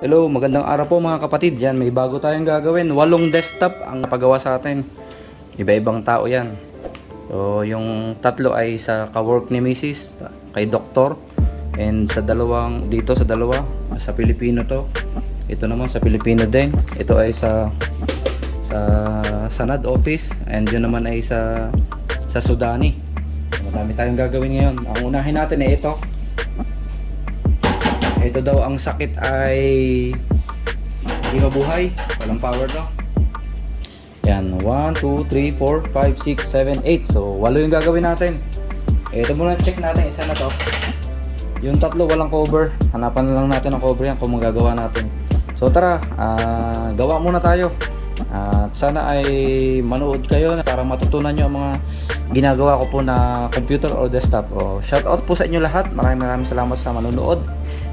Hello, magandang araw po mga kapatid. Yan, may bago tayong gagawin. 8 desktop ang pagawa sa atin. Iba-ibang tao yan. So, yung tatlo ay sa kawork ni Mrs. kay Doktor. And sa dalawa, sa Pilipino to. Ito naman sa Pilipino din. Ito ay sa Sanad office. And yun naman ay sa Sudani. Madami tayong gagawin ngayon. Ang unahin natin ay ito. Ito daw ang sakit ay hindi mabuhay, walang power daw. Yan, 1, 2, 3, 4, 5, 6, 7, 8. So, 8 yung gagawin natin. Ito muna check natin, isa na to. Yung tatlo walang cover. Hanapan na lang natin ang cover yan kung magagawa natin. So tara, gawa muna tayo. At sana ay manood kayo para matutunan nyo ang mga ginagawa ko po na computer or desktop. Shout out po sa inyo lahat. Maraming salamat sa manonood.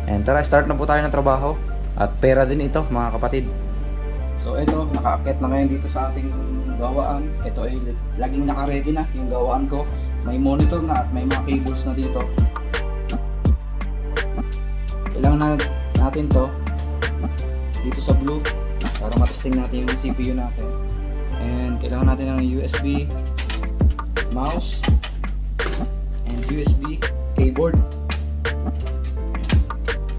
And tara, start na po tayo ng trabaho. At pera din ito mga kapatid. So ito, nakaakit na ngayon dito sa ating gawaan. Ito ay laging naka-ready na yung gawaan ko. May monitor na at may mga cables na dito. Kailangan natin to dito sa blue para matesting natin yung CPU natin. And kailangan natin ng USB mouse and USB keyboard.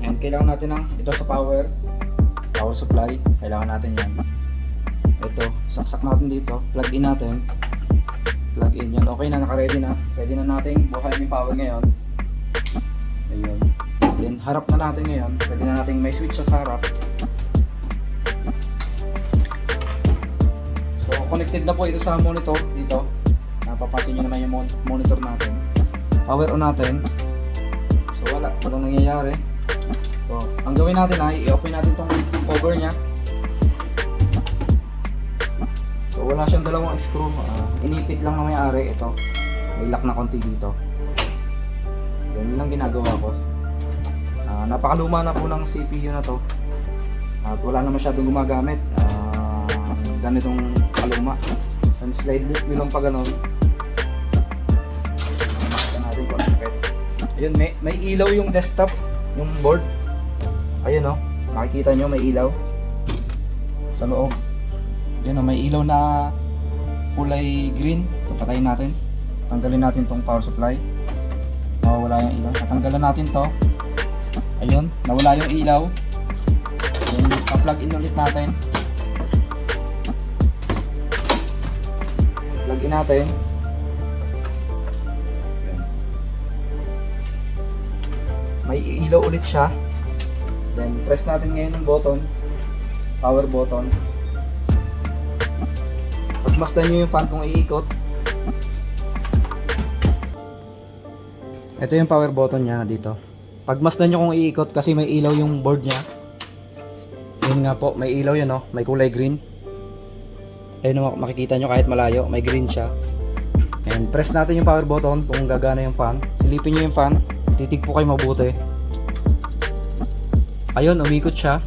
And kailangan natin ng ito sa power supply. Kailangan natin yan. Ito, saksak natin dito, plug in natin. Plug in yan. Okay na, naka-ready na. Pwede na natin buhayin yung power ngayon. Ayun. Then harap na natin ngayon. Pwede na natin may switch sa harap. So connected na po ito sa monitor dito. Napapansin nyo naman yung monitor natin. Power on natin. So walang nangyayari. So ang gawin natin ay i-open natin tong cover nya. So wala siyang dalawang screw. Inipit lang na may-ari ito. May lock na konti dito. Ganun lang ginagawa ko. Napakaluma na po ng CPU na to. At wala na masyadong gumagamit. Ganitong kaluma. And slide loop lang pa ganon. Makita natin kung ano. Ayun, may ilaw yung desktop, yung board. Ayun o, makikita nyo may ilaw sa loob. Ayun o, may ilaw na kulay green. Ito, patayin natin. Tanggalin natin tong power supply. Mawawala yung ilaw. Tatanggalan natin to. Ayun, nawala yung ilaw. Ayun, pa-plug in ulit natin. Plug in natin. Ayun. May ilaw ulit siya. Then press natin ngayon yung button, power button. Pagmasdan nyo yung fan kung iikot. Ito yung power button nya dito. Pagmasdan nyo kung iikot kasi may ilaw yung board nya. Yun nga po, may ilaw yun, may kulay green. Ayun naman, makikita nyo kahit malayo, may green siya. And press natin yung power button kung gagana yung fan. Silipin nyo yung fan, titig po kayo mabuti. Ayun, umikot siya.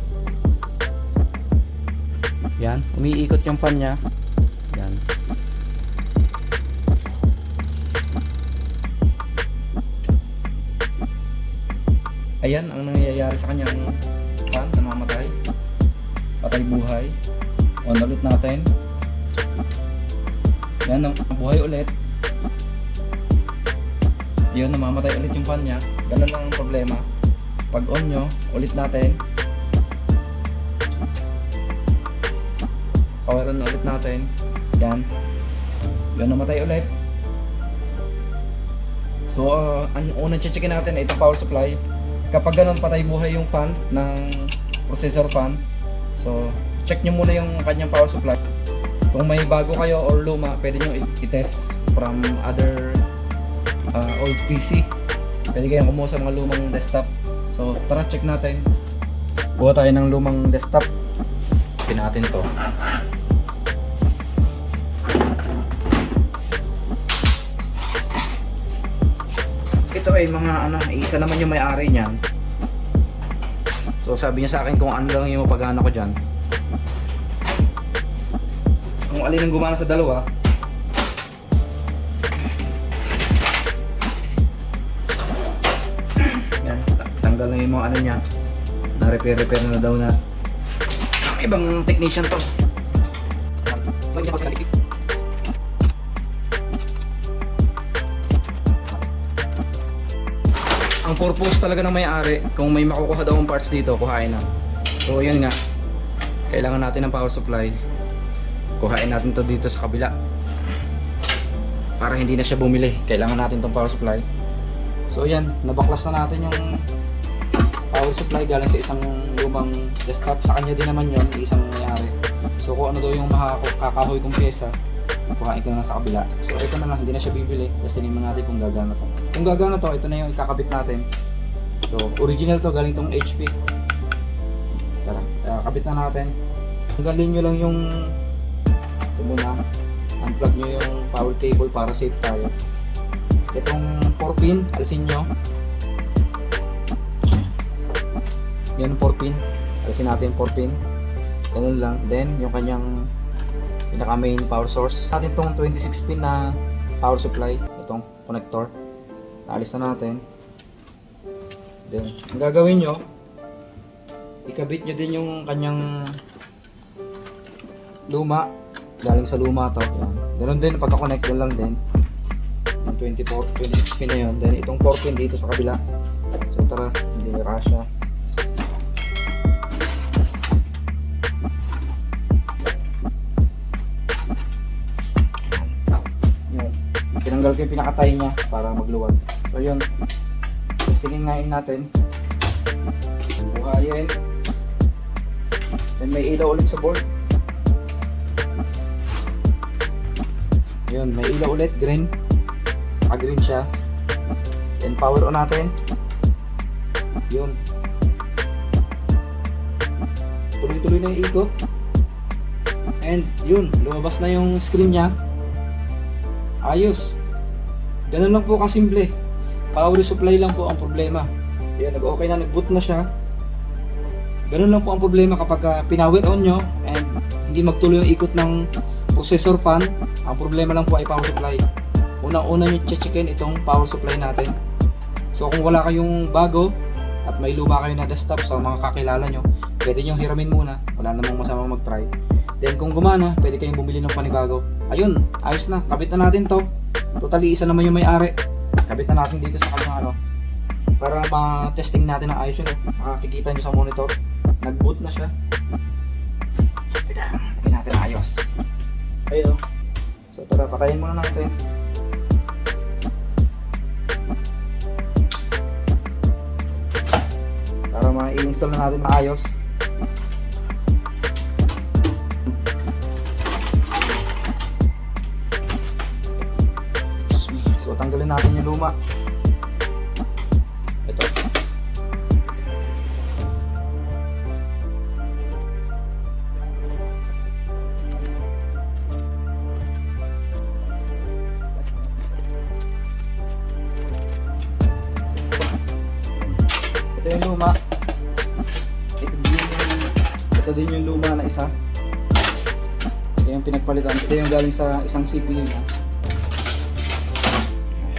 Yan, umiikot yung fan nya. Yan. Ayan ang nangyayari sa kanyang fan, namamatay. Patay buhay. On ulit natin. Yan, buhay ulit. Ayun, namamatay ulit yung fan nya. Ganun lang ang problema. Pag on nyo, ulit natin. Power on ulit natin. Yan. Yan, namatay ulit. So, ang unang checkin natin ay itong power supply. Kapag ganun, patay buhay yung fan ng processor fan. So, check nyo muna yung kanyang power supply. Kung may bago kayo or luma, pwede nyo i-test from other old PC. Pwede kayong kumuha sa mga lumang desktop. So tara, check natin. Kuha tayo ng lumang desktop. Pin natin to. Ito ay mga isa naman yung may-ari niyan. So sabi niya sa akin kung ano lang yung mapagana ko dyan. Kung alin ang gumana sa dalawa. Yan, tanggal na yung mga niya. Na-repair na daw na. Ibang technician to. Ang purpose talaga ng may-ari, kung may makukuha daw ang parts dito, kuhain na. So yun nga, kailangan natin ng power supply. Kuhain natin to dito sa kabila. Para hindi na siya bumili, kailangan natin tong power supply. So yan, nabaklas na natin yung power supply galing sa isang lumang desktop. Sa kanya din naman yun, isang may-ari. So kung ano daw yung makakahoy kong pyesa, kuhain ko na sa kabila. So ito na lang, hindi na siya bibili. Tapos tingnan natin kung gagana to. Kung gagana to, ito na yung ikakabit natin. So original to, galing tong HP. Tara, kabit na natin. Tanggalin nyo lang yung ito muna, unplug nyo yung power cable para safe tayo. Itong 4 pin, alisin nyo. Yan yung 4 pin, alisin natin yung 4 pin. Ganun lang. Then yung kanyang pinaka main power source natin, tong 26 pin na power supply, itong connector, naalis na natin. Then ang gagawin nyo, ikabit nyo din yung kanyang luma, galing sa luma to. Yan. Ganun din, pagka-connect doon lang din yung 26 pin na yun. Then itong 4 pin dito sa kabila. So tara, hindi na kasya. Tinanggal ko yung pinakatay niya para magluwag. So yun, testingin ngayon natin. Buhayin. Then may ilaw ulit sa board. Yun, may ilaw ulit, green. Naka-green siya. Then power on natin. Yun. Tuloy-tuloy na yung ikot. And yun, lumabas na yung screen niya. Ayos. Ganun lang po kasimple. Power supply lang po ang problema. Ayan, nag-okay na, nag-boot na siya. Ganun lang po ang problema kapag pinower on nyo and hindi magtuloy yung ikot ng processor fan. Ang problema lang po ay power supply. Unang-una nyo checkin itong power supply natin. So kung wala kayong bago at may luma kayo na desktop sa mga kakilala nyo, pwede nyo hiramin muna. Wala namang masama mag-try. Then kung gumana, pwede kayong bumili ng panibago. Ayun, ayos na. Kabit na natin to. Totally, isa naman yung may-ari. Kabit na natin dito sa kanyang ano. Para ma-testing natin ang ayos yun. Makikita nyo sa monitor. Nag-boot na siya. Teka, lagyan natin ayos. Ayun. So tara, patayin muna natin. Para ma-install na natin maayos. So tanggalin natin yung luma. Ito. Ito yung luma. Ito din yung luma na isa. Ito yung pinagpalitan. Ito yung galing sa isang CPU niya.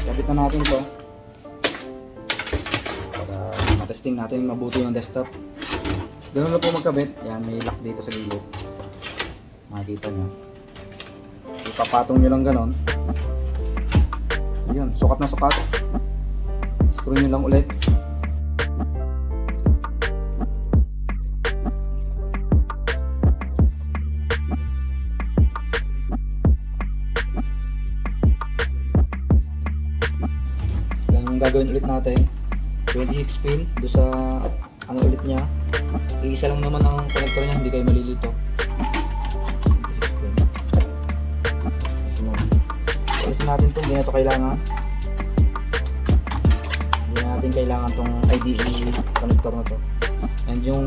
Kapit na natin to para matesting natin mabuti yung desktop. Ganun lang po magkabit. Yan, may lock dito sa gilid. Makikita nyo. Ipapatong nyo lang ganon. Ayun, sukat na sukat. Screw nyo lang ulit. Ang gagawin ulit natin, 26 pin do sa ano ulit niya. Iisa lang naman ang connector niya, hindi kayo malilito. 26 pin. Alisin natin itong, hindi na ito kailangan. Hindi na natin kailangan itong IDE connector na to. And yung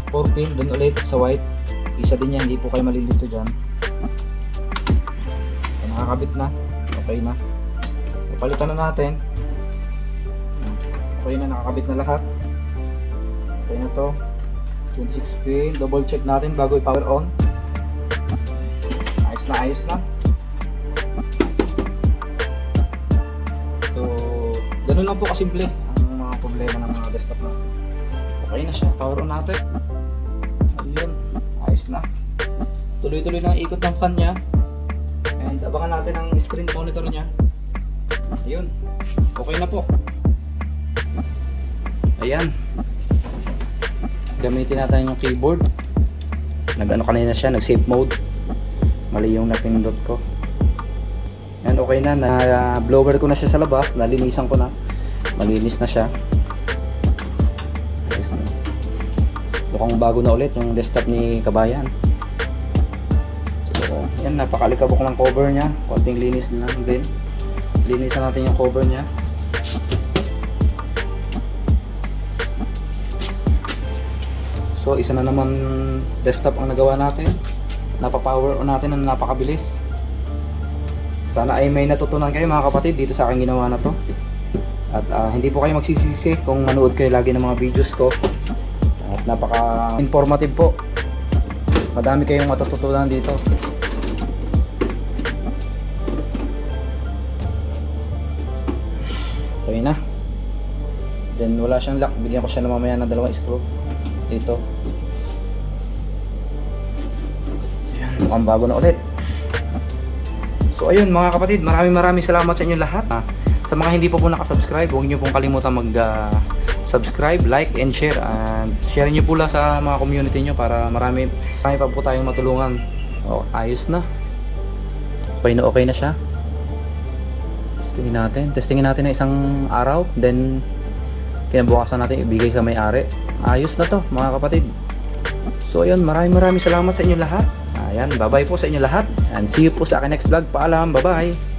4 pin dun ulit sa white, isa din yan, hindi po kayo malilito dyan. Okay, nakakabit na, okay na. Palitan na natin. Okay na, nakakabit na lahat. Okay na to. 26 pin. Double check natin bago i-power on. Ayos na, ayos na. So, ganun lang po kasimple ang mga problema ng mga desktop natin. Okay na siya. Power on natin. Ayun. Ayos na. Tuloy-tuloy na ang ikot ng fan niya. And abangan natin ang screen monitor niya. Ayun. Okay na po. Ayan. Gamitin natin yung keyboard. Nag-ano kanina siya, nag-safe mode. Mali yung napindot ko. Ayan, okay na. Na-blower ko na siya sa labas. Nalinisan ko na. Malinis na siya. Ayos na. Mukhang bago na ulit yung desktop ni Kabayan. So, yan, napakalikabok ng cover niya. Konting linis lang din. Linisan natin yung cover niya. So, isa na naman desktop ang nagawa natin. Napapower on natin na napakabilis. Sana ay may natutunan kayo mga kapatid dito sa aking ginawa na to. At hindi po kayo magsisisi kung manood kayo lagi ng mga videos ko. At napaka-informative po. Madami kayong matututunan dito. Okay na. Then wala siyang lock. Bigyan ko siya na mamaya ng dalawang screw. Dito. Yan, mukhang bago na ulit. So ayun mga kapatid, maraming salamat sa inyo lahat. Sa mga hindi pa po nakasubscribe, huwag niyo pong kalimutan mag-subscribe, like, and share. And share niyo po lang sa mga community niyo para marami pa po tayong matulungan. Oh, ayos na. Okay na siya. Testingin natin na isang araw. Then kinabukasan natin ibigay sa may-ari. Ayos na to mga kapatid. So ayun, maraming salamat sa inyo lahat. Ayan, bye bye po sa inyo lahat. And see you po sa akin next vlog. Paalam, bye bye.